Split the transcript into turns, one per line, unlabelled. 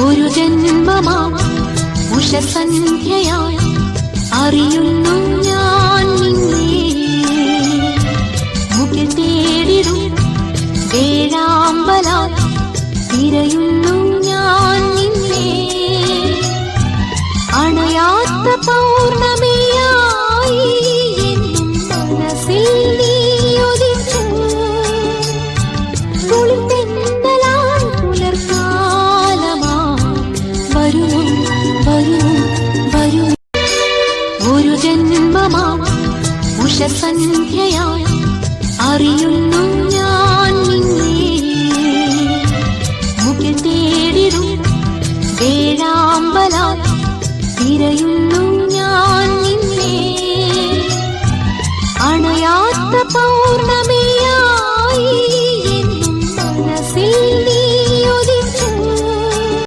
ഒരു ജന്മമാ ഉഷസന്ധ്യയായി അറിയുന്നു ഞാൻ നിന്നെ. മുകിൽ തേടിടും വേഴാമ്പലാൽ തിരയുന്നു ഞാൻ നിന്നെ. അണയാത്ത പൗർണമിയായി എന്നും മനസ്സിൽ നീ ഉദിച്ചു. കുളിർത്തെന്തലായി പുലർക്കാലമായി വരുന്നു വരുന്നു വരുന്നു. ഒരു ജന്മമാ ഉഷസന്ധ്യയായി അറിയുന്നു ഞാൻ നിന്നെ. മുകിൽ തേടിടും വേഴാമ്പലാൽ തിരയുന്നു